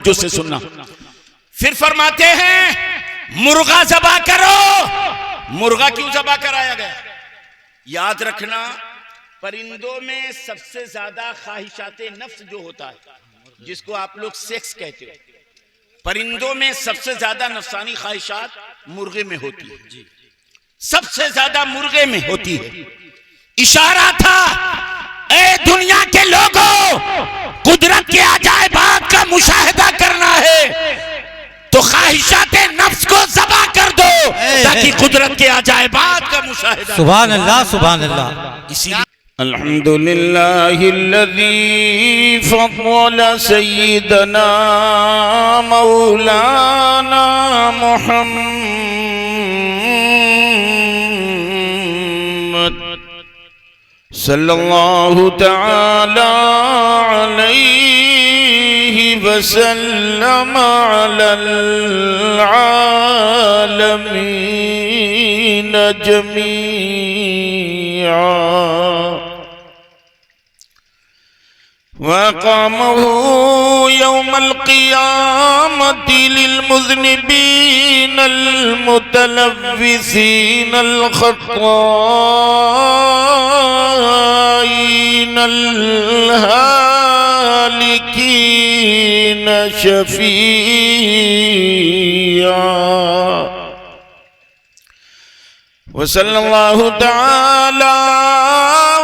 जो से सुनना। फिर फरमाते हैं मुर्गा ज़बा करो। मुर्गा क्यों ज़बा कराया गया? याद रखना, परिंदों में सबसे ज्यादा ख्वाहिशात नफ्स जो होता है, जिसको आप लोग सेक्स कहते हो, परिंदों में सबसे ज्यादा नफसानी ख्वाहिशात मुर्गे में होती है। सबसे ज्यादा मुर्गे में होती है। इशारा था, ए दुनिया के लोगों, कुदरत के अजायबात का मुशाहिदा करना है तो ख्वाहिशात नफ्स को ज़बा कर दो ताकि कुदरत के अजायबात का मुशाहिदा। सुभान अल्लाह, सुभान अल्लाह। इसीलिए अल्हम्दुलिल्लाहिल्लज़ी फ़द्दल सय्यदना मौलाना मुहम्मद सल्लल्लाहु तआला अलैहि वसल्लम अलल आलमीन जमीआ वक़ामहु यौमल क़ियामति लिलमुज़निबीनल मुतलव्विसीनल ख़त्ताईनल हालिकीन शफ़ीआ वसल्लल्लाहु तआला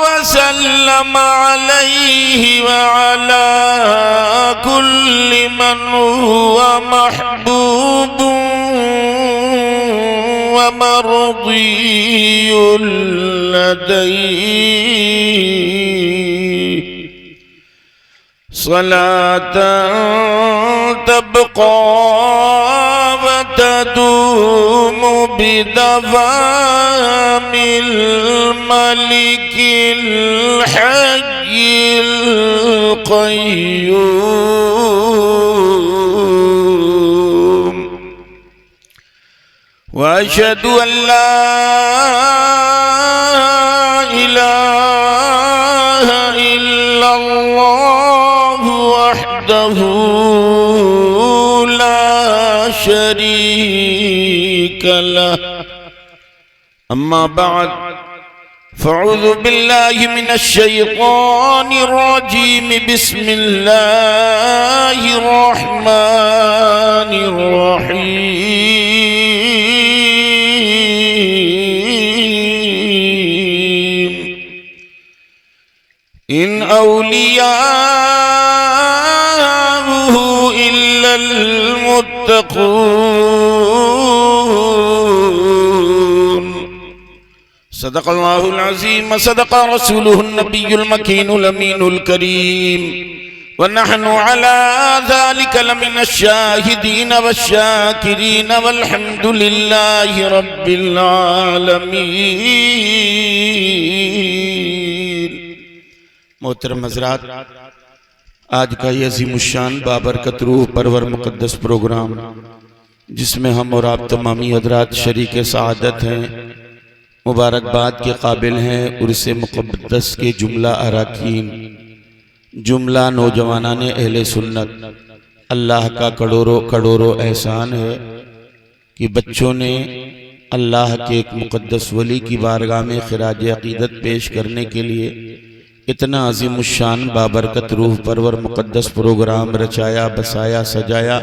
वसल्लम अलैहि व अला कुल्ली मन हुवा महबूबुन व मर्दियुल लदैहि सलातन तबक़ा व तदूमु बिदवामिल मलिकिल हय्यिल क़य्यूम व अशहदु अन ला इलाहा इल्लल्लाह वहदहु ला शरीक लह। अम्मा बाद फ़अऊज़ु बिल्लाहि मिनश शैतानिर रजीम। बिस्मिल्लाहिर रहमानिर रहीम। इन औलियाहु इल्लल मुत्तक़ून। सदक़ल्लाहुल अज़ीम व सदक़ रसूलुहुन नबियुल मकीनुल अमीनुल करीम व नहनु अला ज़ालिका लमिनश शाहिदीन वश्शाकिरीन वल्हम्दुलिल्लाहि रब्बिल आलमीन। मोहतरम हज़रात, आज का ये अज़ीमुश्शान बाबरकत रूह परवर मुक़द्दस प्रोग्राम, जिसमें हम और आप तमामी हज़रात शरीक सआदत हैं, मुबारकबाद के काबिल हैं। उर्से मुक़द्दस के जुमला अराकीन, जुमला नौजवानान अहले सुन्नत, अल्लाह का करोड़ों करोड़ों एहसान है कि बच्चों ने अल्लाह के एक मुक़द्दस वली की बारगाह में खिराज अक़ीदत पेश करने के लिए इतना अज़ीमुश्शान बाबरकत रूह परवर मुक़द्दस प्रोग्राम रचाया, बसाया, सजाया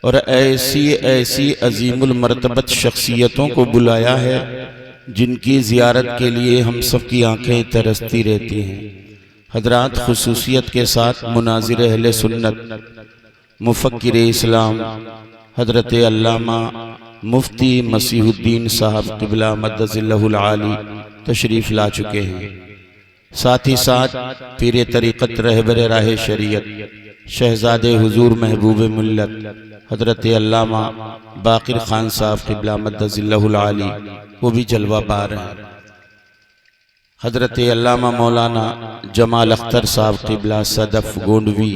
और ऐसी ऐसी अज़ीमुल मर्तबत शख्सियतों को बुलाया है जिनकी ज़ियारत के लिए हम सब की आँखें तरसती रहती हैं। हज़रात, खुसूसियत के साथ मुनाज़िर अहले सुन्नत, मुफ़क्किर इस्लाम हज़रत अल्लामा मुफ्ती मसीहुद्दीन साहब क़िबला मद्दज़िल्लहुल आली तशरीफ़ ला चुके हैं। साथ ही साथ पीर तरीक़त रहबर राह शरीयत शहज़ादे हुज़ूर महबूब मिल्लत हज़रत अल्लामा बाक़िर ख़ान साहब क़िबला मद्दज़िल्लहुल आली, वो भी जलवा बार हैं। हज़रत अल्लामा मौलाना जमाल अख्तर साहब क़िबला सदफ़ गोंडवी,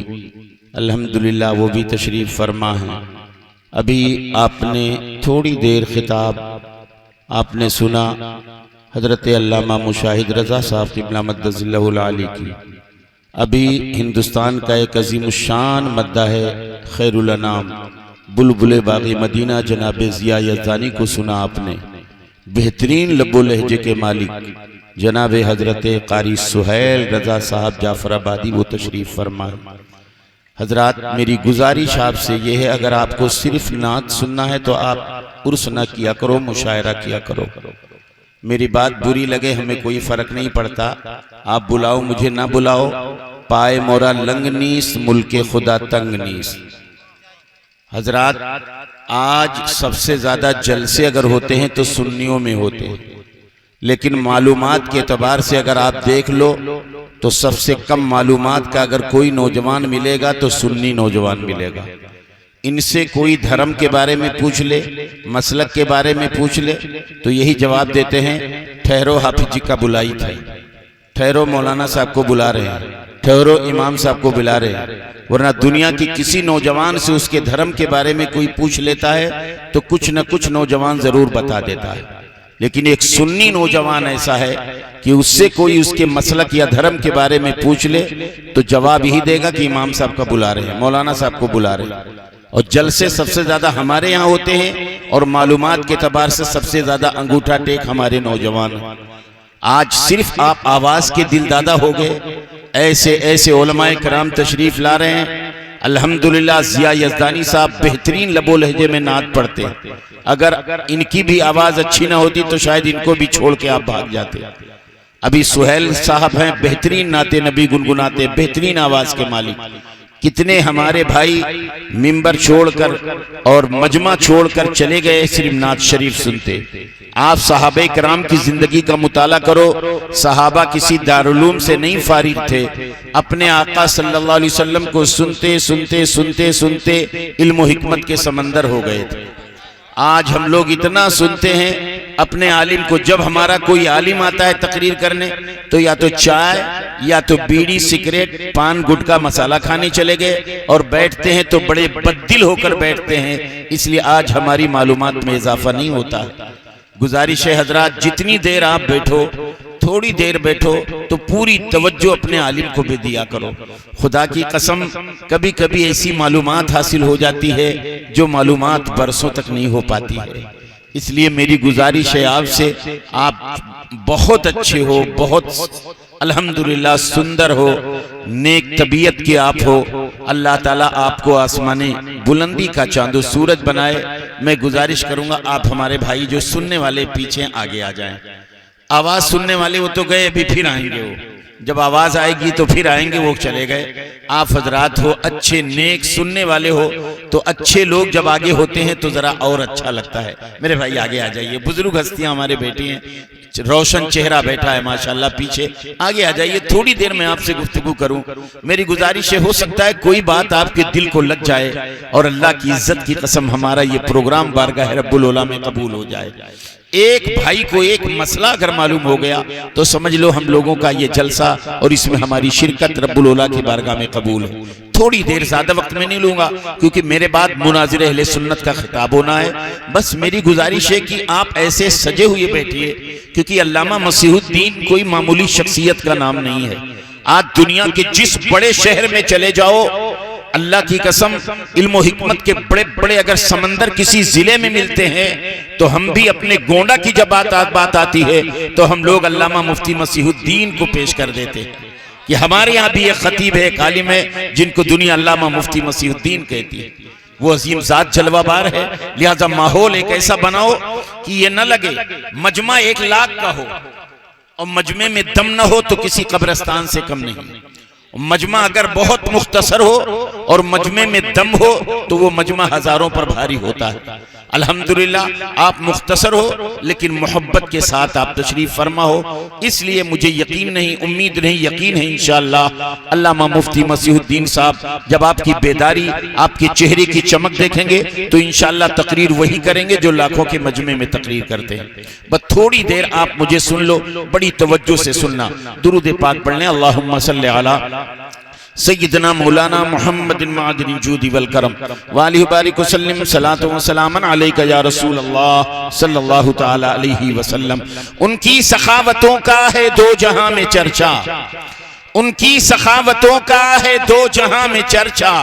अल्हम्दुलिल्लाह वो भी तशरीफ़ फरमा हैं। अभी आपने थोड़ी देर खिताब आपने सुना हज़रत अल्लामा मुशाहिद रज़ा साहब क़िबला मद्दज़िल्लहुल आली की। अभी हिंदुस्तान का एक अजीमुशान मद्दा है खैरुल अनाम बुलबुल बागी मदीना जनाब जिया यज़दानी को सुना आपने। बेहतरीन लब्बो लहजे के मालिक जनाब हजरत कारी सुहैल रजा साहब जाफराबादी वो तशरीफ फरमाए। हजरात, मेरी गुजारिश आपसे ये है, अगर आपको सिर्फ नात सुनना है तो आप उर्स ना किया करो, मुशायरा किया करो। मेरी बात बुरी लगे हमें कोई फर्क नहीं पड़ता, आप बुलाओ मुझे ना बुलाओ, पाए मोरा लंगनीस मुल्के खुदा तंगनीस। हजरात, आज सबसे ज्यादा जलसे अगर होते हैं तो सुन्नियों में होते हैं, लेकिन मालूमात के एतबार से अगर आप देख लो तो सबसे कम मालूमात का अगर कोई नौजवान मिलेगा तो सुन्नी नौजवान मिलेगा। इनसे कोई धर्म के बारे में पूछ ले, मसलक के बारे में पूछ ले तो यही जवाब देते हैं, ठहरो हाफिज जी का बुलाई था, ठहरो मौलाना साहब को बुला रहे हैं, ठहरो इमाम साहब को बुला रहे हैं। वरना दुनिया की किसी नौजवान से उसके धर्म के बारे में कोई पूछ लेता है तो कुछ न कुछ नौजवान जरूर बता देता है, लेकिन एक सुन्नी नौजवान ऐसा है कि उससे कोई उसके मसलक या धर्म के बारे में पूछ ले तो जवाब यही देगा कि इमाम साहब का बुला रहे हैं, मौलाना साहब को बुला रहे हैं। और जलसे सबसे ज्यादा हमारे यहाँ होते हैं और मालूमात के एतबार से सबसे ज्यादा अंगूठा टेक हमारे नौजवान। आज सिर्फ आप आवाज के दिलदादा हो गए, ऐसे ऐसे उलमाए कराम तशरीफ ला रहे हैं। अल्हम्दुलिल्लाह जिया यज़दानी साहब बेहतरीन लबो लहजे में नात पढ़ते हैं, अगर इनकी भी आवाज अच्छी ना होती तो शायद इनको भी छोड़ के आप भाग जाते। अभी सुहैल साहब हैं, बेहतरीन नाते नबी गुनगुनाते, बेहतरीन आवाज के मालिक। कितने हमारे भाई मिंबर छोड़कर और मजमा छोड़कर चले गए सिर्फ नात शरीफ सुनते। आप सहाबे कराम की जिंदगी का मुताला करो, सहाबा किसी दारुलूम से नहीं फारिग थे, अपने आका सल्लल्लाहु अलैहि वसल्लम को सुनते सुनते सुनते सुनते इल्म और हिकमत के समंदर हो गए थे। आज हम लोग इतना सुनते हैं अपने आलिम को, जब हमारा कोई आलिम आता है तकरीर करने तो या तो चाय या तो बीड़ी सिगरेट पान गुटखा मसाला खाने चले गए, और बैठते हैं तो बड़े बद्दिल होकर बैठते हैं। इसलिए आज हमारी मालूमात में इजाफा नहीं होता। गुजारिश है हजरात, जितनी देर आप बैठो, थोड़ी देर बैठो तो पूरी तवज्जो अपने आलिम को भी दिया करो। खुदा की कसम, कभी कभी ऐसी मालूमात हासिल हो जाती है जो मालूमात बरसों तक नहीं हो पाती है। इसलिए मेरी गुजारिश है आपसे, आप बहुत अच्छे हो, बहुत अल्हम्दुलिल्लाह सुंदर हो, नेक तबीयत के आप हो। अल्लाह ताला आपको आसमाने बुलंदी का चांदो सूरज बनाए। मैं गुजारिश करूंगा आप हमारे भाई जो सुनने वाले पीछे आगे आ जाएं। आवाज सुनने वाले वो तो गए, अभी फिर आएंगे, वो जब आवाज आएगी तो फिर आएंगे, वो चले गए। आप हजरात हो अच्छे नेक सुनने वाले हो, तो अच्छे लोग जब आगे होते हैं तो जरा और अच्छा लगता है। मेरे भाई आगे आ जाइए, बुजुर्ग हस्तियां हमारे बेटी हैं, रोशन चेहरा बैठा है माशाल्लाह पीछे, आगे आ जाइए, थोड़ी देर में आपसे गुफ्तगू करूं। मेरी गुजारिश है, हो सकता है कोई बात आपके दिल को लग जाए और अल्लाह की इज्जत की कसम हमारा ये प्रोग्राम बारगाह रब्बुल औला में कबूल हो जाए। एक भाई को एक मसला अगर मालूम हो गया तो समझ लो हम लोगों का ये जलसा और इसमें हमारी शिरकत रब्बुल औला की बारगाह में कबूल है। थोड़ी देर, ज्यादा वक्त में नहीं लूंगा क्योंकि मेरे बाद मुनाजिर अहले सुन्नत का खिताब होना है। बस मेरी गुजारिश है कि आप ऐसे सजे हुए बैठिए, क्योंकि अल्लामा मसीहुद्दीन कोई मामूली शख्सियत का नाम नहीं है। आज दुनिया के जिस बड़े शहर में चले जाओ, अल्लाह की कसम, इल्म हिकमत के बड़े बड़े अगर समंदर किसी जिले में मिलते हैं तो हम भी अपने गोंडा की जब बात आती है तो हम लोग अल्लामा मुफ्ती मसीहुद्दीन को पेश कर देते हैं कि हमारे यहाँ भी एक खतीब है, एक आलिम है जिनको दुनिया अल्लामा मुफ्ती मसीहुद्दीन कहती है। वो अजीम जात जलवाबार है। लिहाजा माहौल एक ऐसा बनाओ कि ये न लगे मजमा 1 लाख का हो और मजमे में दम न हो तो किसी कब्रिस्तान से कम नहीं। मजमा अगर बहुत मुख्तसर हो और मजमे में दम हो तो वो मजमा हजारों पर भारी होता है। अल्हम्दुलिल्लाह आप मुख्तसर हो लेकिन मोहब्बत के साथ आप तशरीफ फरमा हो, इसलिए मुझे यकीन नहीं, उम्मीद नहीं, यकीन है इंशाअल्लाह अल्लामा मुफ्ती मसीहुद्दीन साहब जब आपकी बेदारी, आपके चेहरे की चमक देखेंगे तो इंशाअल्लाह तकरीर वही करेंगे जो लाखों के मजमे में तकरीर करते हैं। बस थोड़ी देर आप मुझे सुन लो, बड़ी तवज्जो से सुनना। दुरूद पाक पढ़ लें, अल्लाहुम्मा सल्ली अला सय्यदना मौलाना मुहम्मद मादिन जूदी वल करम वाली बारिक वसल्लम सलातो व सलामन अलैका या रसूल अल्लाह सल्लल्लाहु तआला अलैहि वसल्लम। उनकी सखावतों का है 2 जहां में चर्चा, उनकी सखावतों का है दो जहां में चर्चा,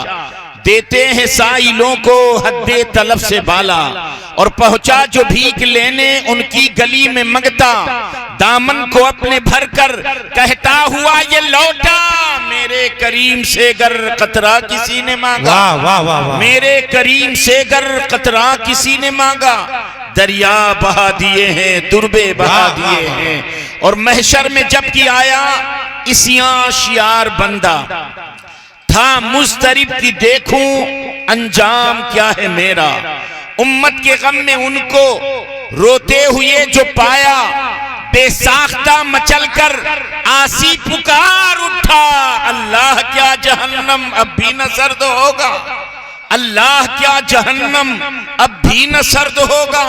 देते हैं साइलों को हद्दे तलब से बाला, और पहुंचा जो भीख लेने उनकी गली में मंगता, दामन को अपने भर कर कहता हुआ ये लौटा, मेरे करीम से गर कतरा किसी ने मांगा। वाह वाह वाह वाह। मेरे करीम से गर कतरा किसी ने मांगा, दरिया बहा दिए हैं दुर्बे बहा दिए हैं। और महशर में जबकि आया इसियां शियार बंदा, था मुस्तरिब की देखूं अंजाम क्या है मेरा। उम्मत के गम में उनको रोते हुए जो पाया, बेसाख्ता मचलकर आसी पुकार उठा, अल्लाह क्या जहन्नम अब भी न सर्द होगा, अल्लाह क्या जहन्नम अब भी न सर्द होगा।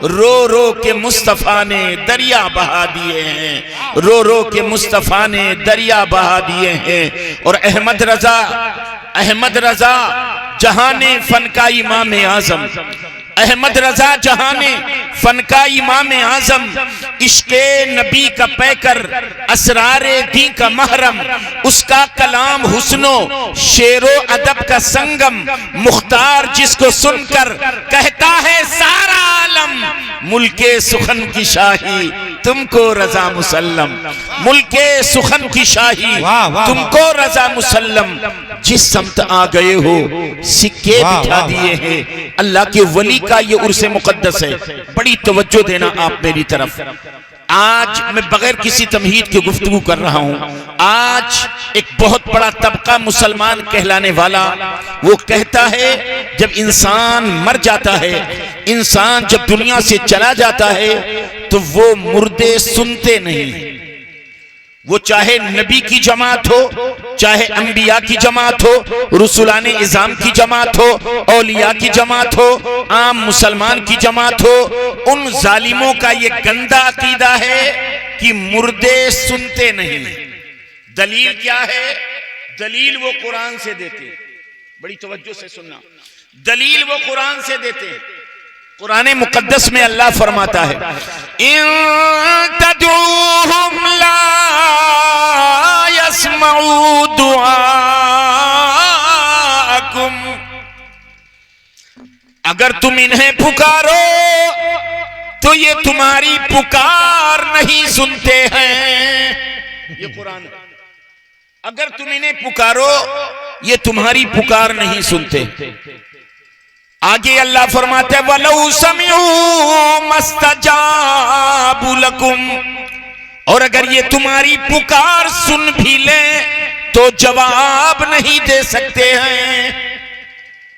रो रो के मुस्तफा ने दरिया बहा दिए हैं, रो रो के मुस्तफा ने दरिया बहा दिए हैं। और अहमद रजा जहाने फन का इमाम आजम, अहमद रजा जहाने फन का इमाम आजम, इश्के नबी का पैकर असरारे दी का महरम, उसका कलाम हुस्नो शेरो अदब का संगम, मुख्तार जिसको सुनकर कहता है सारा आलम, मुल्के सुखन की शाही तुमको रजा मुसल्लम, मुल्के सुखन की शाही तुमको रजा मुसल्लम। जिस समत आ गए हो सिक्के बिठा दिए हैं, अल्लाह के वली का ये उर्से मुकद्दस है, बड़ी तवज्जो देना आप मेरी तरफ। आज मैं बगैर किसी तमहीद के गुफ्तगू कर रहा हूं। आज एक बहुत बड़ा तबका मुसलमान कहलाने वाला वो कहता है जब इंसान मर जाता है, इंसान जब दुनिया से चला जाता है तो वो मुर्दे सुनते नहीं। वो चाहे नबी की जमात हो, चाहे अंबिया की जमात हो, रुसुलाने इज़ाम की जमात हो, औलिया की जमात हो, आम मुसलमान की जमात हो, उन जालिमों का ये गंदा अकीदा है कि मुर्दे सुनते नहीं। दलील क्या है? दलील वो कुरान से देते, बड़ी तवज्जो से सुनना, दलील वो कुरान से देते। कुरान मुकद्दस में अल्लाह फरमाता है इन तदऊहुम ला यस्मऊ दुआकुम, अगर तुम इन्हें पुकारो तो ये तुम्हारी पुकार नहीं सुनते हैं। ये कुरान है, अगर तुम इन्हें पुकारो ये तुम्हारी पुकार नहीं सुनते। आगे अल्लाह फरमाते वलौ समिऊ मस्तजाबु लकुम, और अगर ये तुम्हारी पुकार सुन भी ले तो जवाब नहीं दे सकते हैं।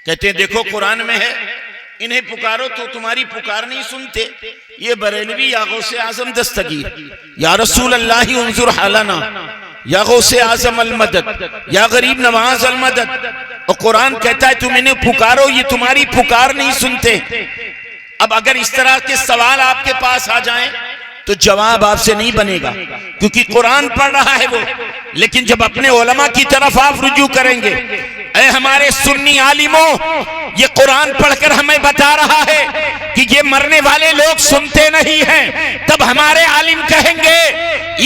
कहते हैं देखो कुरान में है इन्हें पुकारो तो तुम्हारी पुकार नहीं सुनते। ये बरेलवी या गौसे आजम दस्तगीर या रसूल अल्लाह उन्जुर हालाना या गौसे आजम अल मदद या गरीब नवाज अल मदद, और कुरान कहता है तुम इन्हें पुकारो ये तुम्हारी पुकार नहीं सुनते। अब अगर इस तरह के सवाल आपके पास आ जाएं तो जवाब आपसे नहीं बनेगा, क्योंकि कुरान पढ़ रहा है वो। लेकिन जब अपने उलमा की तरफ आप रुजू करेंगे, ऐ हमारे सुन्नी आलिमों, ये कुरान पढ़कर हमें बता रहा है कि ये मरने वाले लोग सुनते नहीं हैं, तब हमारे आलिम कहेंगे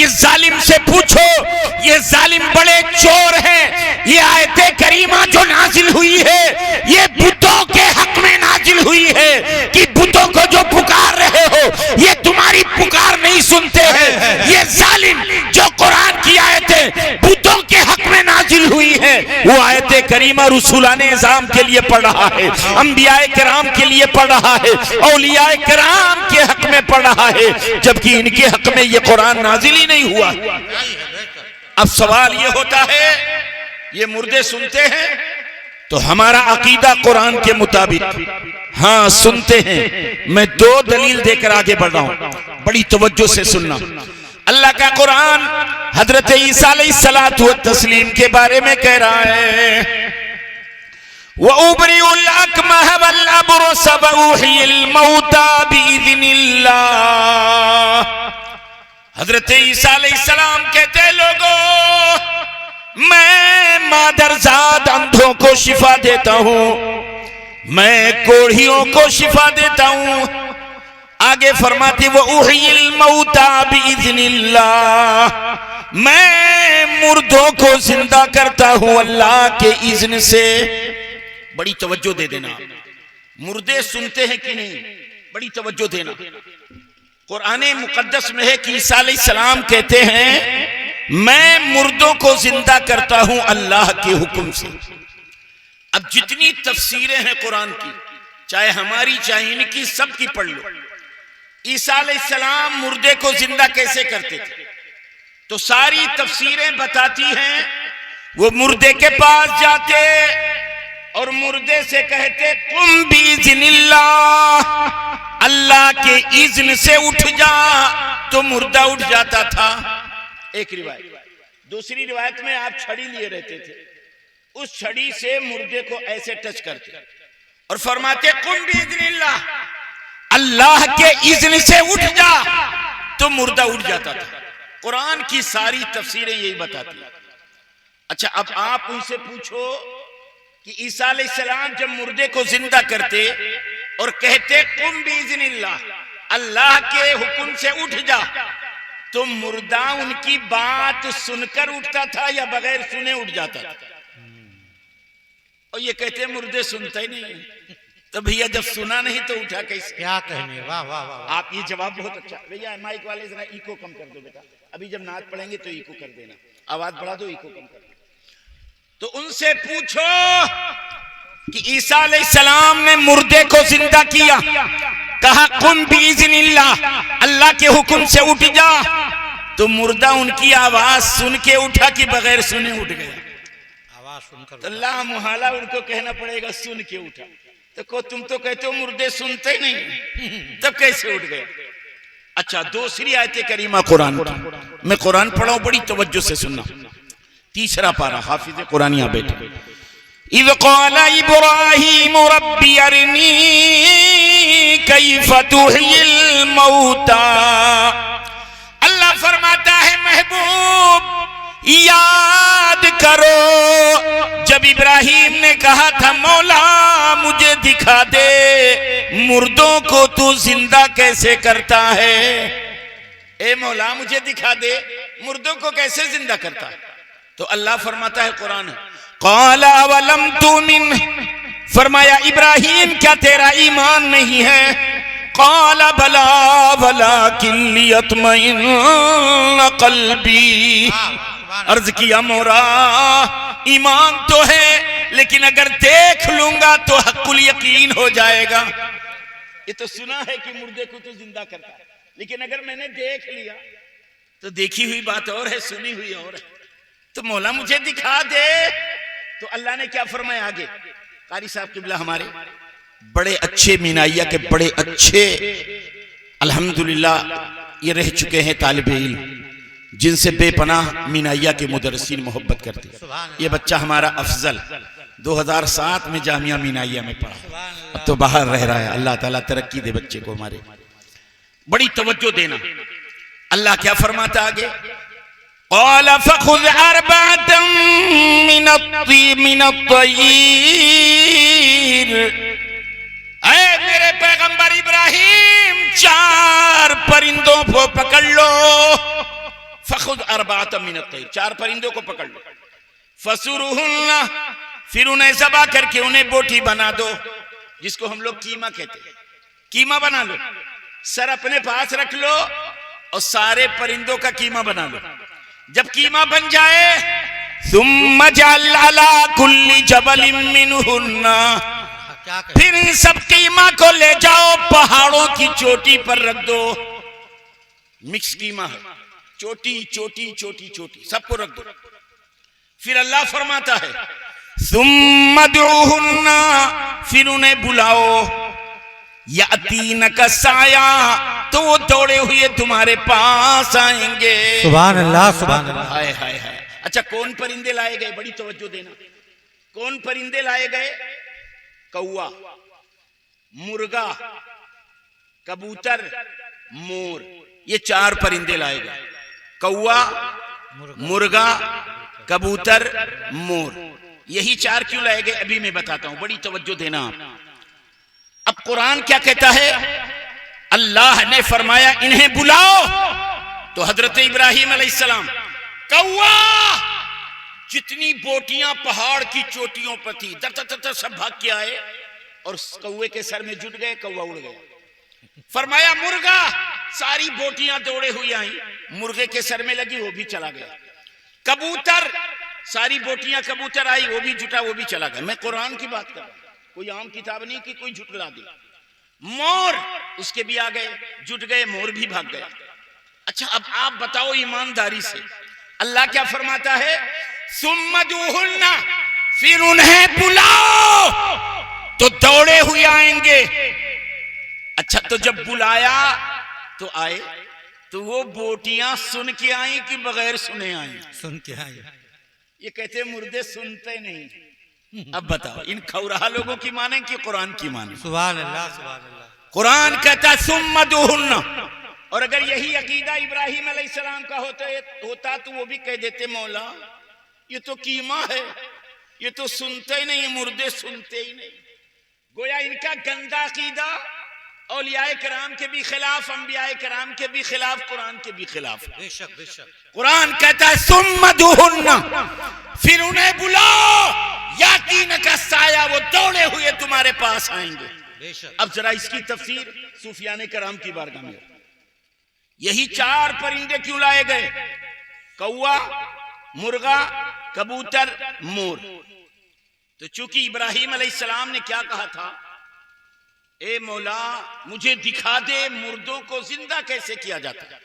इस जालिम से पूछो, ये जालिम बड़े चोर हैं। ये आयते करीमा जो नाजिल हुई है ये बुतों के हक में नाजिल हुई है कि बुतों को जो पुकार रहे हो ये तुम्हारी पुकार नहीं सुनते हैं। ये जालिम जो कुरान की आयतें बुतों के हक में नाजिल हुई है वो आयते करीमा रसूलाने इज़ाम के लिए पढ़ रहा है, अंबियाए किराम के लिए पढ़ रहा है, औलियाए किराम के हक में पढ़ रहा है, जबकि इनके हक में ये कुरान नाजिल ही नहीं हुआ। अब सवाल ये होता है ये मुर्दे सुनते हैं? तो हमारा अकीदा कुरान के मुताबिक हाँ सुनते हैं। मैं दो दलील देकर आगे बढ़ रहा हूं, बड़ी तवज्जो से सुनना। अल्लाह का कुरान हजरत ईसा अलैहिस्सलातु व तस्लीम के बारे में कह रहा है वउबरिउल अकमह वल अबरस वउहिल मौता बिइज़निल्लाह। हजरत ईसा अलैहिस्सलाम कहते हैं लोगों मैं मादरजाद अंधों को शिफा देता हूं, मैं कोढ़ियों को शिफा देता हूं। आगे फरमाते वो उहिल मौता बिइज़निल्लाह, मैं मुर्दों को जिंदा करता हूं अल्लाह के इज़्न से। बड़ी तवज्जो दे देना, मुर्दे सुनते हैं कि नहीं, बड़ी तवज्जो देना। कुरान मुकद्दस में है कि ईसा अलैहिस्सलाम कहते हैं मैं मुर्दों को जिंदा करता हूं अल्लाह के हुक्म से। अब जितनी तफसीरें हैं कुरान की, चाहे हमारी चाहे इनकी, सबकी पढ़ लो। ईसा अलैहिस्सलाम मुर्दे को जिंदा कैसे करते थे, तो सारी तफसीरें बताती हैं वो मुर्दे के पास जाते और मुर्दे से कहते कुम बिइज़्निल्लाह, अल्लाह के इज़्न से उठ जा, तो मुर्दा उठ जाता था। एक रिवायत। दूसरी रिवायत में आप छड़ी लिए रहते थे, उस छड़ी से मुर्दे को ऐसे टच करते और फरमाते कुम बिइज़्निल्लाह, अल्लाह के इज़्न से उठ जा, तो मुर्दा उठ जाता था। कुरान की सारी तफसीरें यही बताती हैं। अच्छा, अब आप उनसे पूछो कि ईसा अलैहिस्सलाम जब मुर्दे को जिंदा करते और कहते कुम बिइज़्निल्लाह, अल्लाह के हुक्म से उठ जा, तो मुर्दा उनकी बात सुनकर उठता था या बगैर सुने उठ जाता था? और ये कहते मुर्दे सुनते ही नहीं, तो भैया जब सुना नहीं तो उठा कैसे? क्या कहने, वाह वाह वाह। आप ये जवाब बहुत अच्छा। भैया माइक वाले जरा इको कम कर दो बेटा, अभी जब नाच पढ़ेंगे तो इको कर देना, आवाज बढ़ा दो, इको कम कर दो। तो उनसे पूछो कि ईसा अलैहिस्सलाम ने मुर्दे को जिंदा किया, कहा कुम बिइज़्निल्लाह, अल्लाह के हुक्म से उठ जा, तो मुर्दा उनकी आवाज सुन के उठा कि बगैर सुने उठ गया? आवाज सुनकर तो ला मुहाला उनको कहना पड़ेगा सुन के उठा। तो तुम तो कहते हो मुर्दे सुनते ही नहीं, तब कैसे उठ गए? अच्छा, दूसरी आयत करीमा कुरान की, मैं कुरान पढ़ा हूं, बड़ी तवज्जो से सुनना। तीसरा पारा, हाफिज कुरान यहाँ बैठे। इज़ क़ाला इब्राहीम रब्बी अरनी कैफ़ तुह्यिल मौता। अल्लाह फरमाता है महबूब याद करो जब इब्राहीम ने कहा था मौला मुझे दिखा दे मुर्दों को तू जिंदा कैसे करता है। ए मौला मुझे दिखा दे मुर्दों को कैसे जिंदा करता है। तो अल्लाह फरमाता है कुरान, क़ाला वलम तुमिन, फरमाया इब्राहीम क्या तेरा ईमान नहीं है? क़ाला बला वलाकिन लियत्मइन्न क़ल्बी। अर्ज किया मोरा ईमान तो है, लेकिन अगर देख लूंगा तो हक़्क़ुल यकीन हो जाएगा। ये तो सुना है कि मुर्दे को तो जिंदा करता है, लेकिन अगर मैंने देख लिया तो देखी हुई बात और है, सुनी हुई और है। तो मौला मुझे दिखा दे। तो अल्लाह ने क्या फरमाया आगे? कारी साहब किबला हमारे बड़े अच्छे मीनाइया के बड़े अच्छे अल्हम्दुलिल्लाह ये रह चुके हैं तालिबे इल्म, जिनसे बेपनाह मीनाइया के मुदर्रिसीन मोहब्बत करते हैं। ये बच्चा हमारा अफजल 2007 में जामिया मीनाइया में पढ़ा, अब तो बाहर रह रहा है। अल्लाह ताला तरक्की दे बच्चे को हमारे। बड़ी तवज्जो देना। अल्लाह क्या फरमाता आगे? क़ाला फ़ख़ुज़ अर्बअतम मिनत तय्यीर। ऐ मेरे पैगंबर इब्राहिम 4 परिंदों को पकड़ लो। फ़ख़ुज़ अर्बअतम मिनत तय्यीर, 4 परिंदों को पकड़ लो। फ़सुरुहुन्ना, फिर उन्हें ज़बा करके उन्हें बोटी बना दो, जिसको हम लोग कीमा कहते हैं। कीमा बना लो, सर अपने पास रख लो और सारे परिंदों का कीमा बना लो। जब कीमा बन जाए सुम्मा जअल अला कुल्ली जबलिन मिनहुन्ना, फिर इन सब कीमा को ले जाओ पहाड़ों की चोटी पर रख दो। मिक्स कीमा है, चोटी चोटी चोटी चोटी सबको रख दो। फिर अल्लाह फरमाता है सुम्मा दुहुन्ना, फिर उन्हें बुलाओ। यातीनका साया, तो वो दौड़े हुए तुम्हारे पास आएंगे। सुभान अल्लाह सुभान अल्लाह। हाय हाय हाय। अच्छा, कौन परिंदे लाए गए? बड़ी तवज्जो देना। कौन परिंदे लाए गए? कौआ, मुर्गा, कबूतर, मोर, ये 4 परिंदे लाए गए। कौआ, मुर्गा, कबूतर, मोर, यही 4 क्यों लाए गए अभी मैं बताता हूं। बड़ी तवज्जो देना। अब कुरान क्या कहता है? अल्लाह ने फरमाया इन्हें बुलाओ। तो हजरत इब्राहीम अलैहिस्सलाम कौवा जितनी बोटियां पहाड़ की चोटियों पर थी दर दर दर सब भाग के आए और कौवे के सर में जुट गए, कौवा उड़ गया। फरमाया मुर्गा, सारी बोटियां दौड़े हुई आई, मुर्गे के सर में लगी, वो भी चला गया। कबूतर, सारी बोटियां कबूतर आई, वो भी जुटा, वो भी चला गया। मैं कुरान की बात कर रहा हूं, कोई आम किताब नहीं कि कोई झुटला दे। मोर, उसके भी आ गए, जुट गए, मोर भी भाग गया। अच्छा अब आप बताओ ईमानदारी से, अल्लाह क्या फरमाता है? सुम्मदुहुन्ना, फिर उन्हें बुलाओ तो दौड़े हुए आएंगे। अच्छा तो जब बुलाया तो आए, तो वो बोटियां सुन के आई कि बगैर सुने आई? सुन के आई। ये कहते मुर्दे सुनते नहीं। अब बताओ इन खौराहा लोगों की माने कि कुरान की माने? सुभान अल्लाह, सुभान अल्लाह। कुरान कहता सुम्मदुहुन्ना, और अगर यही अकीदा इब्राहिम अलैहिस्सलाम का होता तो वो भी कह देते मौला ये तो कीमा है, ये तो सुनते ही नहीं, मुर्दे सुनते ही नहीं। गोया इनका गंदा अकीदा औलियाए कराम के भी खिलाफ, अंबियाए कराम के भी खिलाफ, कुरान के भी खिलाफ। बेशक बेशक। कुरान कहता है सुम्मदुहुन्ना, फिर उन्हें बुलाओ, याकीन का साया वो दौड़े हुए तुम्हारे पास आएंगे। बेशक। अब जरा इसकी तफसीर सूफियाने कराम की बारगाह में, यही चार परिंदे क्यों लाए गए? कौवा, मुर्गा, कबूतर, मोर। तो चूंकि इब्राहिम अलैहिस्सलाम ने क्या कहा था? ए मौला मुझे दिखा दे मुर्दों को जिंदा कैसे किया जाता है।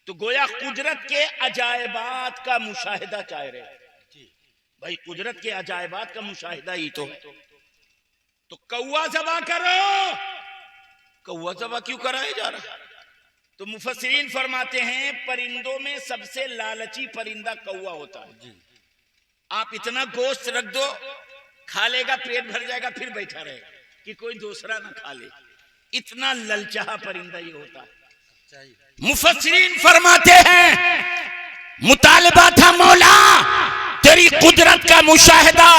तो गोया कुदरत के अजायबात का मुशाहिदा चाह रहे भाई, कुदरत के अजायबात का मुशाहिदा ही तो है। तो कौवा ज़बा करो, कौवा ज़बा क्यों कराया जा रहा है? तो मुफस्सिरीन फरमाते हैं परिंदों में सबसे लालची परिंदा कौवा होता है। आप इतना गोश्त रख दो, खा लेगा, पेट भर जाएगा, फिर बैठा रहेगा कि कोई दूसरा ना खा ले। इतना ललचाहा परिंदा ये होता है। मुफस्सिरीन फरमाते हैं मुतालिबा था मौला तेरी कुदरत का मुशाहिदा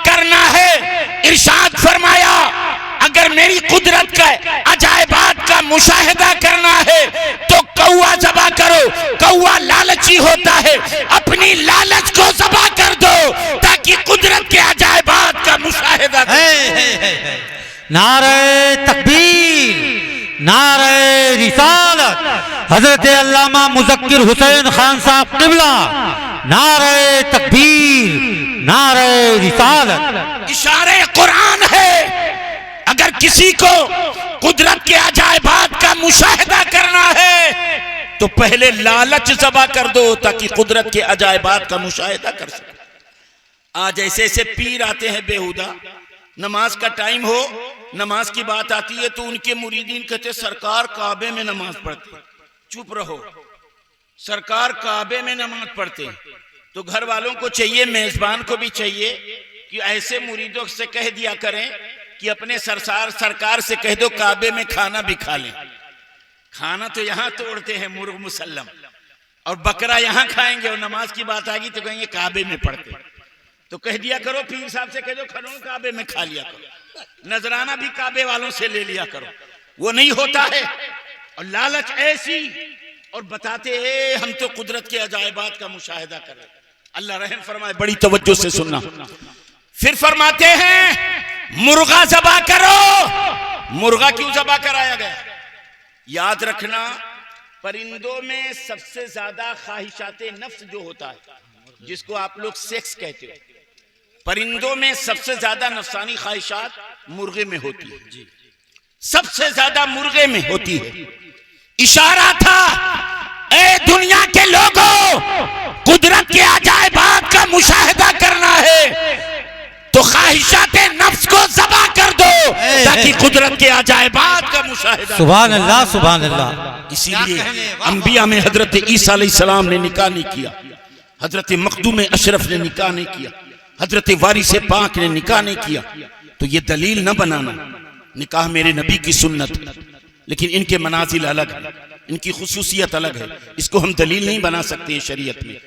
करना है। इरशाद फरमाया अगर मेरी कुदरत का अजायबात का मुशाहिदा करना है तो कौवा ज़बा करो। कौवा लालची होता है, अपनी लालच को ज़बा कर दो ताकि कुदरत के अजायबात का मुशाहिदा करो। नारे तकबीर, नारे रिसालत, हजरत अल्लामा मुज़क्किर हुसैन खान साहब क़िबला, नारे तकबीर, नारे रिसालत। इशारे कुरान है। अगर किसी को कुदरत के अजायबात का मुशाहिदा करना है तो पहले लालच ज़बा कर दो ताकि कुदरत के अजायबात का मुशाहिदा कर सके। आज ऐसे ऐसे पीर आते हैं बेहुदा, नमाज का टाइम हो, नमाज की बात आती है तो उनके मुरीदीन कहते सरकार काबे में नमाज पढ़ते। चुप रहो, सरकार काबे में नमाज पढ़ते। तो घर वालों को चाहिए, मेजबान को भी चाहिए कि ऐसे मुरीदों से कह दिया करें कि अपने सरकार से कह दो काबे में खाना भी खा लें। खाना तो यहाँ तोड़ते हैं मुर्ग मुसल्लम, और बकरा यहाँ खाएंगे, और नमाज की बात आ गई तो कहेंगे काबे में पढ़ते। तो कह दिया करो, पीर साहब से कह दो खनों काबे में खा लिया करो, नजराना भी काबे वालों से ले लिया करो। वो नहीं होता है, और लालच ऐसी, और बताते हैं हम तो कुदरत के अजायबात का मुशाहिदा कर रहे। अल्लाह रहम फरमाए, बड़ी तवज्जो से सुनना। फिर फरमाते हैं मुर्गा ज़बा करो। मुर्गा क्यों ज़बा कराया गया? याद रखना परिंदों में सबसे ज्यादा ख्वाहिशात नफ्स जो होता है, जिसको आप लोग सेक्स कहते हो, परिंदों में सबसे ज्यादा नफसानी ख्वाहिशात मुर्गे में होती है। सबसे ज्यादा मुर्गे में होती है। इशारा था ए दुनिया के लोगों, कुदरत के अजायबात का मुशाहिदा करना है तो ख्वाहिशात नफ्स को ज़बा कर दो ताकि कुदरत के अजायबात का मुशाहिदा। सुभान अल्लाह, सुभान अल्लाह। इसीलिए अंबिया में हजरत ईसा अलैहिस्सलाम ने निकाह नहीं किया, हजरत मखदूम अशरफ ने निकाह नहीं किया, हजरत वारिस पाक ने निकाह नहीं किया। तो ये दलील न बनाना, निकाह मेरे नबी की सुन्नत, लेकिन इनके मनाजिल अलग है, इनकी खुसूसियत अलग है, इसको हम दलील नहीं बना सकते हैं शरीयत में।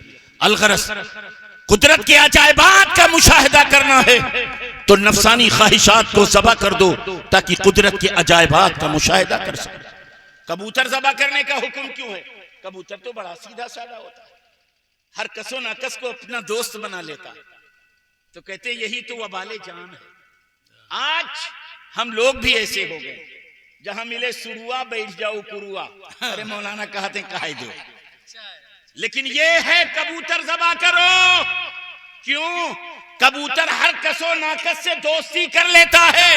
अलगरस कुदरत के अजायबात का मुशाहिदा करना है तो नफसानी ख्वाहिशात को ज़बा कर दो ताकि कुदरत के अजायबात का मुशाहिदा कर सके। कबूतर ज़बा करने का हुक्म क्यों है? कबूतर तो बड़ा सीधा साधा होता है, हर कसो नाकस को अपना दोस्त बना लेता। तो कहते यही तो वबाले जान है। आज हम लोग भी ऐसे हो गए, जहां मिले सुरुआ बैठ जाओ कुरुआ। अरे मौलाना कहते कहा दो, लेकिन ये है कबूतर ज़बा करो। क्यों? कबूतर हर कसो नाकस से दोस्ती कर लेता है,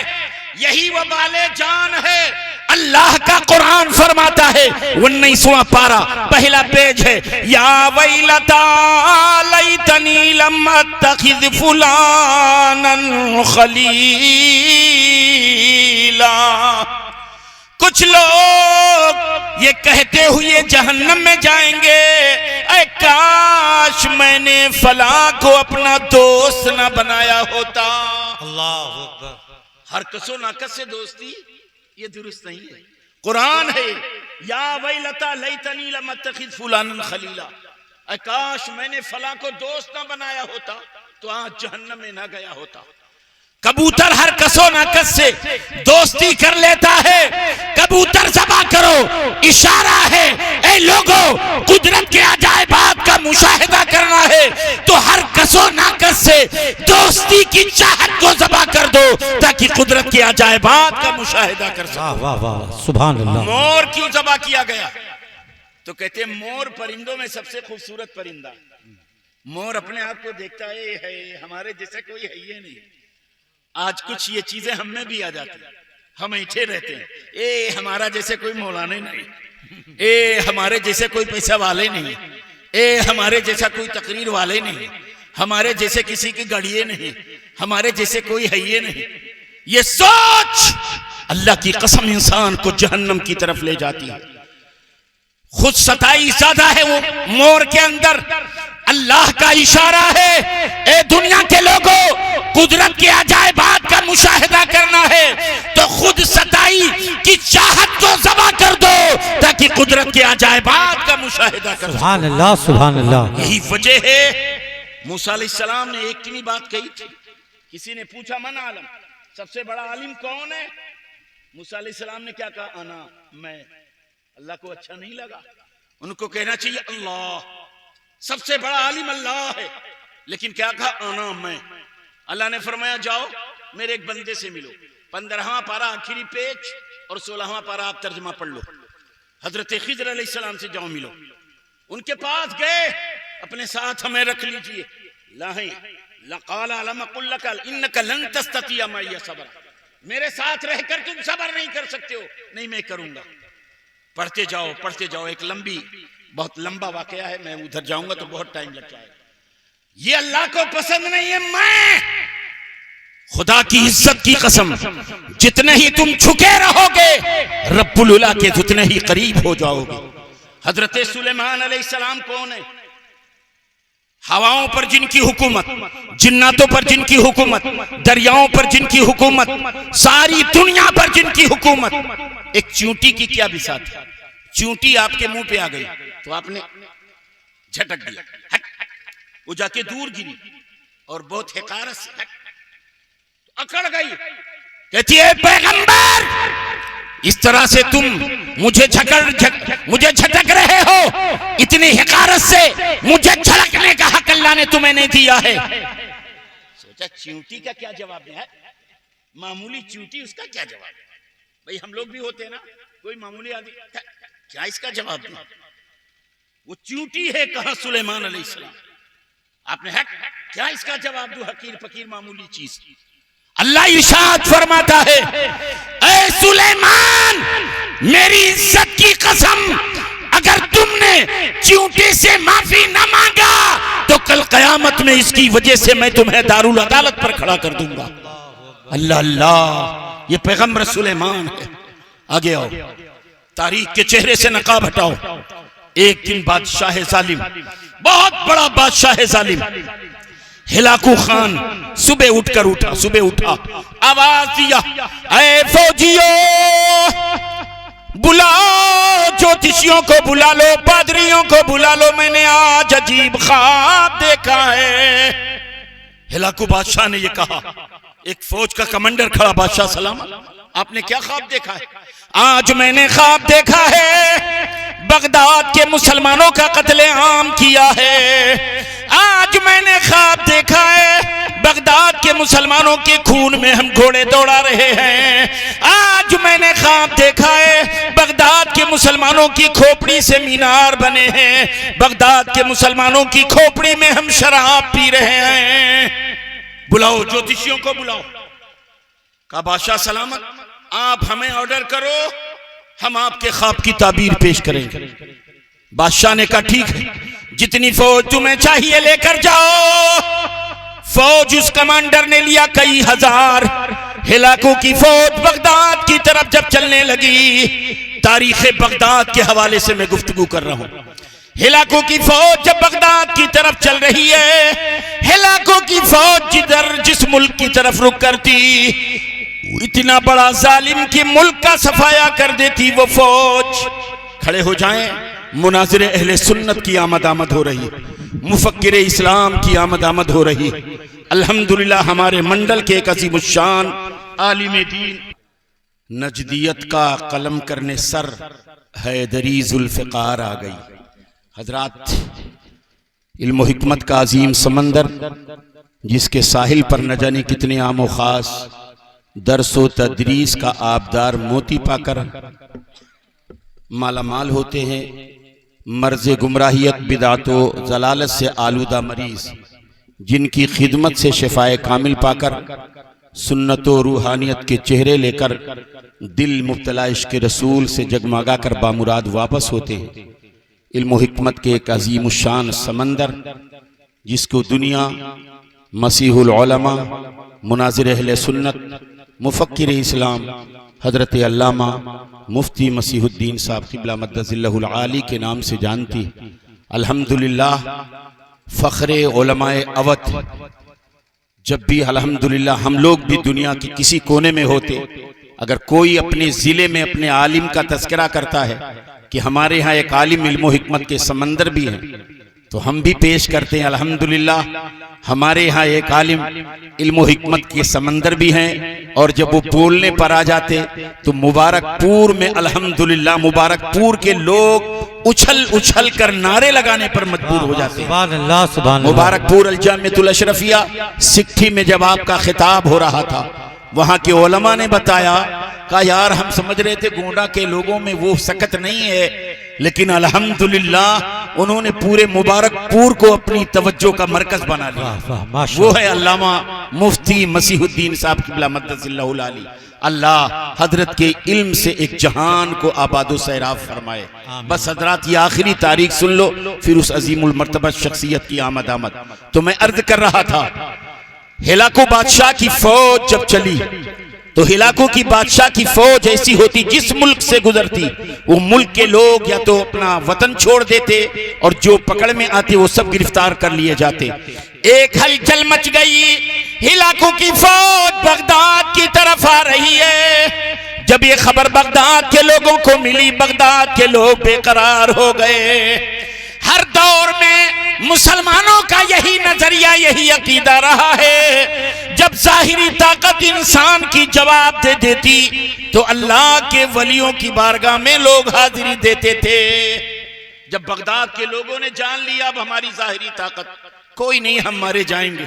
यही वबाले जान है। अल्लाह का कुरान फरमाता है 19वां पारा पहला पेज है, या वैलता लैतनी लम अत्तखिज़ फुलानन खलीला। कुछ लोग ये कहते हुए जहन्नम में जाएंगे, ऐ काश मैंने फला को अपना दोस्त न बनाया होता। अल्लाह अकबर। हर कसो नाकस से दोस्ती ये दुरुस्त नहीं है। कुरान है, या वैलता लैतनी लम अत्तखिज़ फुलानन खलीला। ऐ काश मैंने फला को दोस्त न बनाया होता तो आज जहन्नम में न गया होता। कबूतर हर कसो नाकस से दोस्ती कर लेता है। कबूतर ज़बा करो इशारा है, ऐ लोगों कुदरत के अजायबात का मुशाहिदा करना है तो हर कसो नाकस से दोस्ती की चाहत को ज़बा कर दो ताकि कुदरत के अजायबात का मुशाहिदा कर सको। वाह वाह वाह, सुभान अल्लाह। मोर क्यों ज़बा किया गया? तो कहते मोर परिंदों में सबसे खूबसूरत परिंदा। मोर अपने आप को देखता है हमारे जैसे कोई है ही नहीं। आज कुछ ये चीजें हम में भी आ जाती हैं, हम ऐठे रहते हैं, ए हमारा जैसे कोई मौलाने नहीं, ए हमारे जैसे कोई पैसा वाले नहीं, ए हमारे जैसा कोई तकरीर वाले नहीं, हमारे जैसे किसी की गड़िए नहीं, हमारे जैसे कोई है ये नहीं। ये सोच अल्लाह की कसम इंसान को जहन्नम की तरफ ले जाती है। खुद सताई ज्यादा है वो मोर के अंदर। अल्लाह का इशारा है, ए दुनिया के लोगों कुदरत के अजायबात का मुशाहिदा करना है तो खुद सताई की चाहत को ज़बा कर दो ताकि कुदरत के अजायबात का मुशाहिदा कर। सुभान अल्लाह सुभान अल्लाह। यही वजह है मूसा अलैहिस्सलाम ने एक की बात कही थी। किसी ने पूछा मन आलम, सबसे बड़ा आलिम कौन है? मूसा अलैहिस्सलाम ने क्या कहा? अना, मैं। अल्लाह को अच्छा नहीं लगा, उनको कहना चाहिए अल्लाह। सबसे बड़ा आलिम अल्लाह है, लेकिन क्या कहा? अना, मैं। अल्लाह ने फरमाया जाओ मेरे एक बंदे से मिलो। 15वां पारा आखिरी पेज और 16वां पारा आप तर्जुमा पढ़ लो। हजरत खिज़र अलैहिस्सलाम से जाओ मिलो। उनके पास गए, अपने साथ हमें रख लीजिए। मेरे साथ रहकर तुम सब्र नहीं कर सकते हो। नहीं, मैं करूंगा। पढ़ते जाओ पढ़ते जाओ। एक बहुत लंबा वाकया है, मैं उधर जाऊंगा तो बहुत टाइम लग जाएगा। ये अल्लाह को पसंद नहीं है। मैं खुदा की इज्जत की कसम, जितने ही तुम झुके रहोगे रब्बुल उला के उतने ही करीब हो जाओगे। हजरत सुलेमान अलैहिस्सलाम कौन है? हवाओं पर जिनकी हुकूमत, जिन्नातों पर जिनकी हुकूमत, दरियाओं पर जिनकी हुकूमत, सारी दुनिया पर जिनकी हुकूमत। एक चींटी की क्या बिसात है? चींटी आपके मुंह पे आ गई तो आपने झटक दिया, वो जाके दूर गिरी और बहुत हिकारत से तो अकड़ गई। कहती है पैगंबर, इस तरह से तुम मुझे झटक रहे हो, इतनी हिकारत से मुझे झड़कने का हक अल्लाह ने तुम्हें नहीं दिया है। सोचा चींटी का क्या जवाब है? मामूली चींटी, उसका क्या जवाब? भाई हम लोग भी होते हैं ना, कोई मामूली आदमी क्या इसका जवाब दिया? वो चींटी है, कहा सुलेमान अलैहिस्सलाम। आपने क्या इसका जवाब दो? हकीर फकीर मामूली चीज। अल्लाह इरशाद फरमाता है, ऐ सुलेमान मेरी इज्जत की कसम, अगर तुमने चींटी से माफी न मांगा तो कल कयामत में इसकी वजह से मैं तुम्हें दारुल अदालत पर खड़ा कर दूंगा। अल्लाह अल्लाह, ये पैगंबर सुलेमान है। आगे आओ, तारीख के चेहरे से नकाब हटाओ। एक दिन बादशाह जालिम, बहुत बड़ा बादशाह जालिम हिलाकू खान सुबह उठा, आवाज दिया, ऐ फौजियों बुलाओ, ज्योतिषियों को बुला लो, पादरियों को बुला लो, मैंने आज अजीब ख्वाब देखा है। हिलाकू बादशाह ने ये कहा। एक फौज का कमांडर खड़ा, बादशाह सलाम, आपने क्या ख्वाब देखा है? आज मैंने ख्वाब देखा है बगदाद के मुसलमानों का कत्लेआम किया है। आज मैंने ख्वाब देखा है बगदाद के मुसलमानों के खून में हम घोड़े दौड़ा रहे हैं। आज मैंने ख्वाब देखा है बगदाद के मुसलमानों की खोपड़ी से मीनार बने हैं। बगदाद के मुसलमानों की खोपड़ी में हम शराब पी रहे हैं। बुलाओ ज्योतिषियों को बुलाओ। का बादशाह सलामत, आप हमें ऑर्डर करो, हम आपके ख्वाब की ताबीर पेश करेंगे। बादशाह ने कहा ठीक है, जितनी फौज तुम्हें चाहिए लेकर जाओ। फौज उस कमांडर ने लिया कई हजार। हिलाकों की फौज बगदाद की तरफ जब चलने लगी, तारीख बगदाद के हवाले से मैं गुफ्तगू कर रहा हूं। हिलाकों की फौज जब बगदाद की तरफ चल रही है, हिलाकों की फौज जिस मुल्क की तरफ रुख करती, इतना बड़ा जालिम कि मुल्क का सफाया कर देती वो फौज। खड़े हो जाएं, मुनाजिर अहले सुन्नत की आमद हो रही, मुफक्किर इस्लाम की आमद हो रही। अल्हम्दुलिल्लाह हमारे मंडल के एक अज़ीमुश्शान आलिम दीन, नजदियत का कलम करने सर हैदरी जुल्फ़िकार आ गई। हजरात, इल्म हिकमत का अजीम समंदर जिसके साहिल पर न जाने कितने आमो खास दरसो तदरीस का आबदार मोती पाकर मालामाल होते हैं। मर्ज़ गुमराहियत बिदातो जलालत से आलूदा मरीज जिनकी खिदमत से शिफाए कामिल पाकर सुन्नतो रूहानियत के चेहरे लेकर दिल मुब्तला इश्क़ रसूल से जगमगा कर बामुराद वापस होते हैं। इल्म हिकमत के एक अज़ीमुश्शान समंदर जिसको दुनिया मसीहुल उलमा, मुनाजिर अहले सुन्नत, मुफक्किर इस्लाम हजरत अल्लामा मुफ्ती मसीहुद्दीन साहब क़िबला मद्दज़िल्लहुल आली के नाम से जानती। अल्हम्दुलिल्लाह फ़ख्रे उलमाए अवध। जब भी अल्हम्दुलिल्लाह हम लोग भी दुनिया के किसी कोने में होते, अगर कोई अपने ज़िले में अपने आलिम का तज़किरा करता है कि हमारे यहाँ एक आलिम इल्म हिकमत के समंदर भी हैं, तो हम भी पेश करते हैं अल्हम्दुलिल्लाह हमारे यहाँ एक आलिम इल्म हिकमत के समंदर भी हैं। और जब वो बोलने पर आ जाते तो मुबारकपुर में अल्हम्दुलिल्लाह मुबारकपुर के लोग उछल उछल कर नारे लगाने पर मजबूर हो जाते हैं। सुभान अल्लाह, सुभान अल्लाह। मुबारकपुर अलजामियतुल अशरफिया सिक्ठी में जब आपका खिताब हो रहा था, वहां के उलमा ने बताया, कहा यार हम समझ रहे थे गोंडा के लोगों में वो सकत नहीं है, लेकिन अल्हम्दुलिल्लाह उन्होंने पूरे मुबारकपुर को अपनी तवज्जो का मरकज बना लिया। वो है अल्लामा मुफ्ती मसीहुद्दीन साहब क़िबला मद्दज़िल्लहुल आली। अल्लाह हजरत के इल्म से एक जहान को आबादो सैराब फरमाए। बस हजरात, ये आखिरी तारीख सुन लो, फिर उस अजीमुल मर्तबा शख्सियत की आमद। तो मैं अर्ज कर रहा था, हिलाको बादशाह की फौज जब चली तो हिलाको की बादशाह की फौज ऐसी होती, जिस मुल्क से गुजरती वो मुल्क के लोग या तो अपना वतन छोड़ देते और जो पकड़ में आते वो सब गिरफ्तार कर लिए जाते। एक हलचल मच गई, हिलाको की फौज बगदाद की तरफ आ रही है। जब ये खबर बगदाद के लोगों को मिली, बगदाद के लोग बेकरार हो गए। हर दौर में मुसलमानों का यही नजरिया, यही अकीदा रहा है, जब जाहिरी ताकत इंसान की जवाब दे देती तो अल्लाह के वलियों की बारगाह में लोग हाजिरी देते थे। जब बगदाद के लोगों ने जान लिया अब हमारी जाहिरी ताकत कोई नहीं, हम मारे जाएंगे,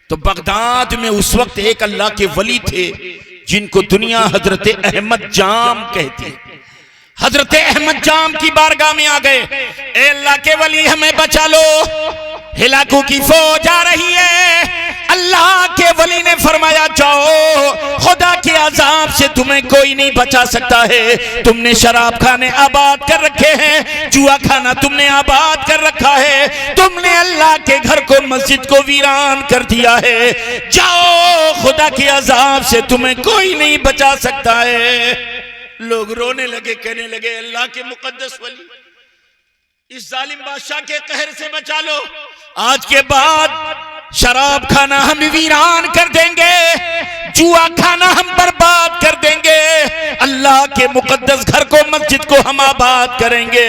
तो बगदाद में उस वक्त एक अल्लाह के वली थे जिनको दुनिया हजरत अहमद जाम कहती। हजरत अहमद जाम की बारगाह में आ गए, ए अल्लाह के वली हमें बचा लो, हिलाकों की फौज आ रही है। अल्लाह के वली ने फरमाया, जाओ, खुदा के अजाब से तुम्हें कोई नहीं बचा सकता है। तुमने शराब खाने आबाद कर रखे हैं, जुआ खाना तुमने आबाद कर रखा है, तुमने अल्लाह के घर को, मस्जिद को वीरान कर दिया है। जाओ, खुदा के अजाब से तुम्हें कोई नहीं बचा सकता है। लोग रोने लगे, कहने लगे, अल्लाह के मुकद्दस वली, इस जालिम बादशाह के कहर से बचा लो। आज के बाद शराब खाना हम वीरान कर देंगे, जुआ खाना हम बर्बाद कर देंगे, अल्लाह के मुकद्दस घर को, मस्जिद को हम आबाद करेंगे।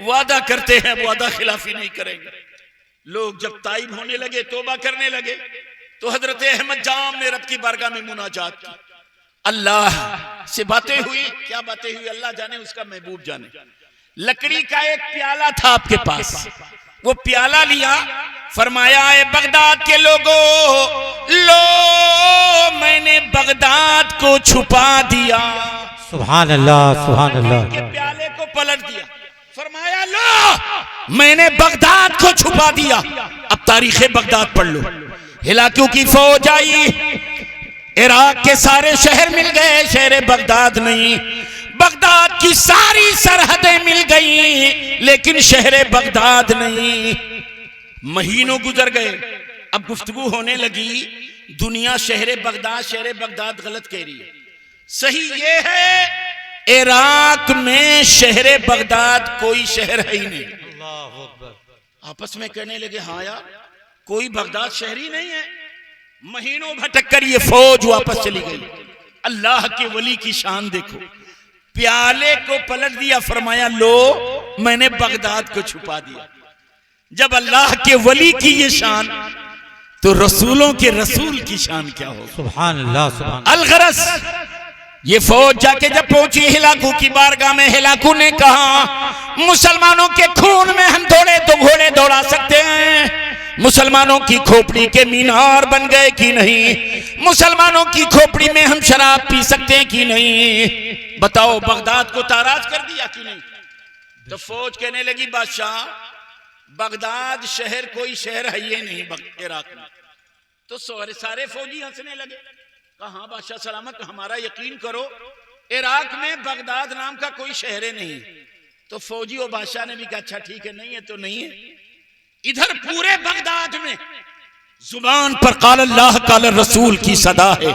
वादा करते हैं, वादा खिलाफी नहीं करेंगे। लोग जब ताइब होने लगे, तौबा करने लगे, तो हजरत अहमद जाम ने रब की बारगाह में मुनाजात की। अल्लाह से बातें हुई, क्या बातें हुई अल्लाह जाने, उसका महबूब जाने। लकड़ी का एक प्याला था आपके पास, वो प्याला लिया, फरमाया ए बगदाद के लोगों, लो मैंने बगदाद को छुपा दिया। सुभान अल्लाह, सुभान अल्लाह। के प्याले को पलट दिया, फरमाया लो मैंने बगदाद को छुपा दिया। अब तारीख बगदाद पढ़ लो। हिलाकू की फौज आई, इराक के सारे शहर मिल गए, शहर बगदाद नहीं। बगदाद की सारी सरहदें मिल गई, लेकिन शहर बगदाद नहीं। महीनों गुजर गए, अब गुफ्तगू होने लगी, दुनिया शहर बगदाद गलत कह रही है। सही ये है इराक में शहर बगदाद कोई शहर है ही नहीं। अल्लाहु अकबर। आपस में कहने लगे हाँ यार कोई बगदाद शहर ही नहीं है। महीनों भटक कर ये फौज वापस चली गई। अल्लाह के वली की शान देखो, प्याले को पलट दिया, फरमाया लो मैंने बगदाद को छुपा दिया। जब अल्लाह के वली की ये शान, तो रसूलों के रसूल की शान क्या हो। सुभान अल्लाह, सुभान। अलगरस ये फौज जाके जब पहुंची हिलाकू की बारगाह में, हिलाकू ने कहा मुसलमानों के खून में हम घोड़े दौड़ा सकते हैं, मुसलमानों की खोपड़ी के मीनार बन गए कि नहीं, मुसलमानों की खोपड़ी में हम शराब पी सकते हैं कि नहीं, बताओ बगदाद को ताराज कर दिया कि नहीं। तो फौज कहने लगी बादशाह बगदाद शहर कोई शहर है ये नहीं इराक में। तो सारे फौजी हंसने लगे, कहा बादशाह सलामत हमारा यकीन करो, इराक में बगदाद नाम का कोई शहर नहीं। तो फौजी और बादशाह ने भी कहा अच्छा ठीक है, नहीं है तो नहीं है। इधर पूरे बगदाद में जुबान पर काल अल्लाह काल रसूल की सदा है।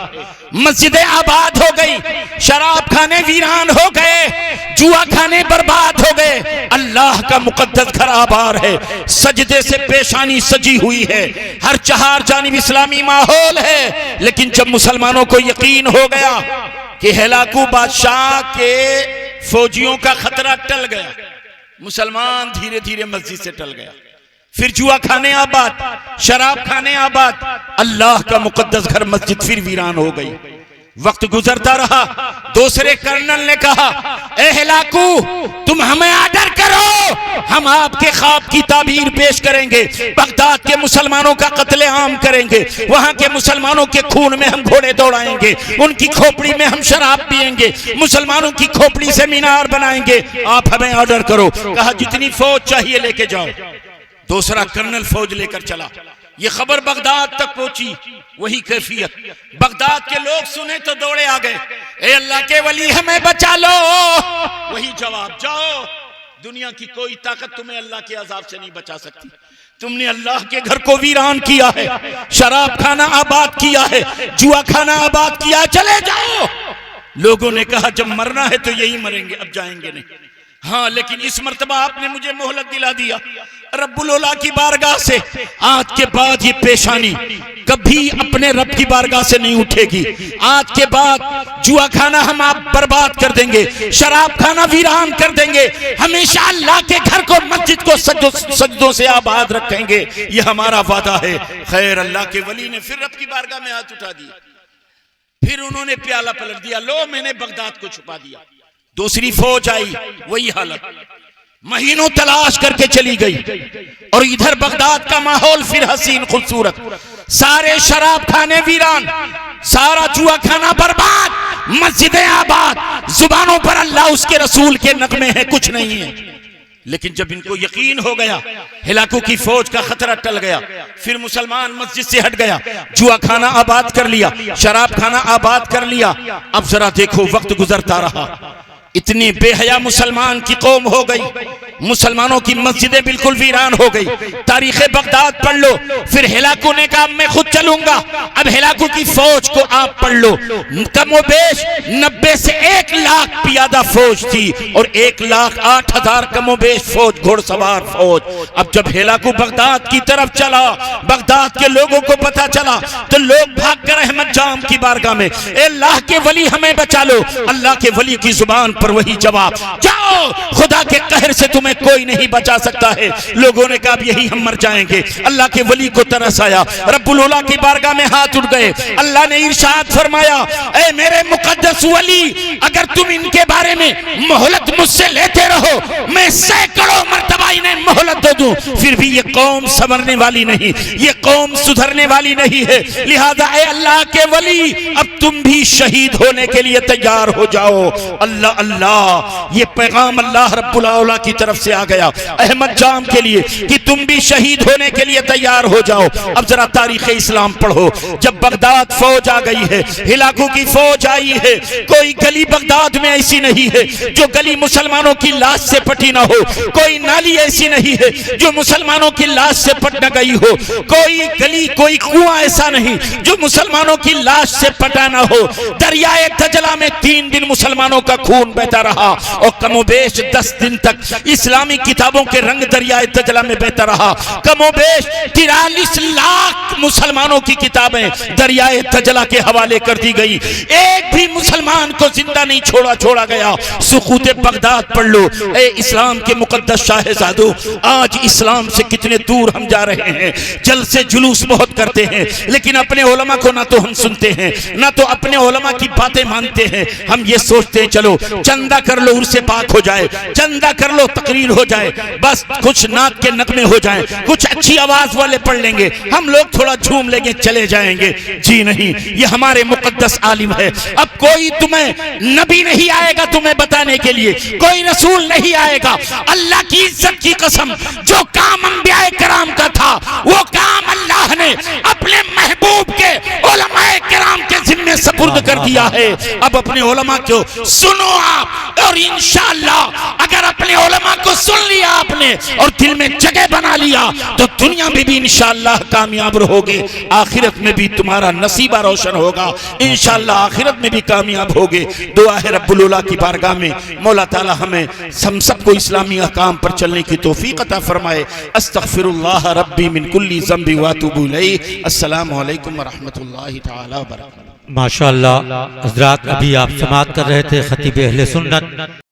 मस्जिदें आबाद हो गई, शराब खाने वीरान हो गए, जुआ खाने बर्बाद हो गए। अल्लाह का मुकद्दस घर आबाद है, सजदे से पेशानी सजी हुई है, हर चहार जानिब इस्लामी माहौल है। लेकिन जब मुसलमानों को यकीन हो गया कि हिलाकू बादशाह के फौजियों का खतरा टल गया, मुसलमान धीरे धीरे मस्जिद से टल गया। फिर जुआ खाने आबाद, शराब खाने आबाद, अल्लाह का मुकद्दस घर मस्जिद फिर वीरान हो गई। वक्त गुजरता रहा, दूसरे कर्नल ने कहा ए हिलाकू तुम हमें आर्डर करो, हम आपके ख्वाब की ताबीर पेश करेंगे, बगदाद के मुसलमानों का कत्लेआम करेंगे, वहां के मुसलमानों के खून में हम घोड़े दौड़ाएंगे, उनकी खोपड़ी में हम शराब पिएंगे, मुसलमानों की खोपड़ी से मीनार बनाएंगे, आप हमें ऑर्डर करो। कहा जितनी फौज चाहिए लेके जाओ। दूसरा कर्नल फौज लेकर चला, ये खबर बगदाद तक पहुंची, वही कैफियत। बगदाद के लोग सुने तो दौड़े आ गए, ए अल्लाह के वली हमें बचा लो। वही जवाब, जाओ दुनिया की कोई ताकत तुम्हें अल्लाह के अजाब से नहीं बचा सकती। तुमने अल्लाह के घर को वीरान किया है, शराब खाना आबाद किया है, जुआ खाना आबाद किया है, चले जाओ। लोगों ने कहा जब मरना है तो यही मरेंगे, अब जाएंगे नहीं। हाँ लेकिन इस मर्तबा आपने मुझे मोहलत दिला दिया रब्बुल औला की बारगाह से, आज के बाद ये पेशानी कभी अपने रब की बारगाह से नहीं उठेगी। आज के बाद जुआ खाना हम आप बर्बाद कर देंगे, शराब खाना वीरान कर देंगे, हमेशा अल्लाह के घर को मस्जिद को सजदों से आबाद रखेंगे, ये हमारा वादा है। खैर अल्लाह के वली ने फिर रब की बारगाह में हाथ उठा दिया, फिर उन्होंने प्याला पलट दिया, लो मैंने बगदाद को छुपा दिया। दूसरी फौज आई, वही हालत, महीनों तलाश करके चली गई। और इधर बगदाद का माहौल फिर हसीन खूबसूरत, सारे शराब खाने वीरान, सारा जुआ खाना बर्बाद, मस्जिदें आबाद, जुबानों पर अल्लाह उसके रसूल के नगमे हैं, कुछ नहीं है। लेकिन जब इनको यकीन हो गया हिलाकू की फौज का खतरा टल गया, फिर मुसलमान मस्जिद से हट गया, जुआ खाना आबाद कर लिया, शराब खाना आबाद कर लिया। अब जरा देखो वक्त गुजरता रहा, इतनी बेहया मुसलमान की कौम हो गई, मुसलमानों की मस्जिदें बिल्कुल वीरान हो गई। तारीख बगदाद पढ़ लो। फिर हिलाकू ने कहा मैं खुद चलूंगा। अब हिलाकू की फौज को आप पढ़ लो, कमोबेश 90 से 1 लाख पियादा फौज थी और 1,08,000 कमोबेश फौज, घोड़सवार फौज। अब जब हिलाकू बगदाद की तरफ चला, बगदाद के लोगों को पता चला तो लोग भाग कर अहमद जाम की बारगाह में, अल्लाह के वली हमें बचा लो। अल्लाह के वली की जुबान पर वही जवाब, जाओ खुदा के कहर से तुम तुम्हें कोई नहीं बचा सकता है। लोगों ने कहा अब यही हम मर जाएंगे। अल्लाह के वली को तरस आया, रब्बुल उला की बारगाह में हाथ उठ गए। अल्लाह ने इरशाद फरमाया, ए मेरे मुकद्दस वली, अगर तुम इनके बारे में मोहलत मुझसे लेते रहो, मैं सैकड़ों मर्तबा इन्हें मोहलत दे दूं, फिर भी ये कौम संवरने वाली नहीं, ये कौम सुधरने वाली नहीं है। लिहाजा ए अल्लाह के वली, अब तुम भी शहीद होने के लिए तैयार हो जाओ। अल्लाह अल्लाह, ये पैगाम अल्लाह रब्बुल आला की तरफ से आ गया अहमद जाम के लिए कि तुम भी शहीद होने के लिए तैयार हो जाओ। अब जरा तारीख इस्लाम पढ़ो। जब बगदाद फौज आ गई है, हिलाकू की फौज आई है, कोई गली बगदाद में ऐसी नहीं है जो गली मुसलमानों की लाश से पटी ना हो, कोई नाली ऐसी नहीं है जो मुसलमानों की लाश से पट न गई हो, कोई गली कोई कुआं ऐसा नहीं जो मुसलमानों की लाश से पटा ना हो। दरियाए दजला में 3 दिन मुसलमानों का खून बहता रहा और कमोबेश 10 दिन तक इस्लामी किताबों के रंग दरियाए दजला में बहता रहा। कमोबेश 43 लाख मुसलमानों की किताबें दरियाए दजला के हवाले कर दी गई। एक भी मुसलमान को जिंदा नहीं छोड़ा गया। सुकूत बगदाद पढ़ लो। ए इस्लाम के मुकद्दस शाहजादों, आज इस्लाम से कितने दूर हम जा रहे हैं। जलसे जुलूस बहुत करते हैं, लेकिन अपने उलमा को ना तो हम सुनते हैं, ना तो अपने उलमा की बातें मानते हैं। हम ये सोचते हैं चलो चंदा कर लो उर्से पाक हो जाए, चंदा कर लो तकरीर हो जाए, बस कुछ नात के नगमे हो जाए, कुछ अच्छी आवाज वाले पढ़ लेंगे, हम लोग थोड़ा झूम लेंगे, चले जाएंगे। जी नहीं, ये हमारे मुकद्दस आलिम है। अब कोई तुम्हें नबी नहीं आएगा तुम्हें बताने के लिए, कोई रसूल नहीं आएगा। अल्लाह की इज्जत की कसम, जो काम अंबियाए कराम का था वो काम अल्लाह ने अपने महबूब के उलमाए किराम के जिम्मे सपुर्द कर दिया है। अब अपने उलमा को सुनो आप, और इंशाअल्लाह अगर अपने उलमा को सुन लिया आपने और दिल में जगह बना लिया तो दुनिया में भी इंशाअल्लाह कामयाब रहोगे, आखिरत में भी तुम्हारा नसीबा रोशन होगा। इंशाअल्लाह आखिरत में भी कामयाब होगे। दुआ है रब्बुल उला की बारगाह में मौला ताला हमें हम सबको इस्लामी अहकाम पर चलने की तौफीक अता फरमाए। अस्तगफिरुल्लाह रब्बी मिन कुल्ली ज़ंबि व अतूबु इलैहि। अस्सलामु अलैकुम व रहमतुल्लाहि तआला व बरकातहू। माशाअल्लाह हज़रात, अभी आप समाअत कर रहे थे खतीब अहले सुन्नत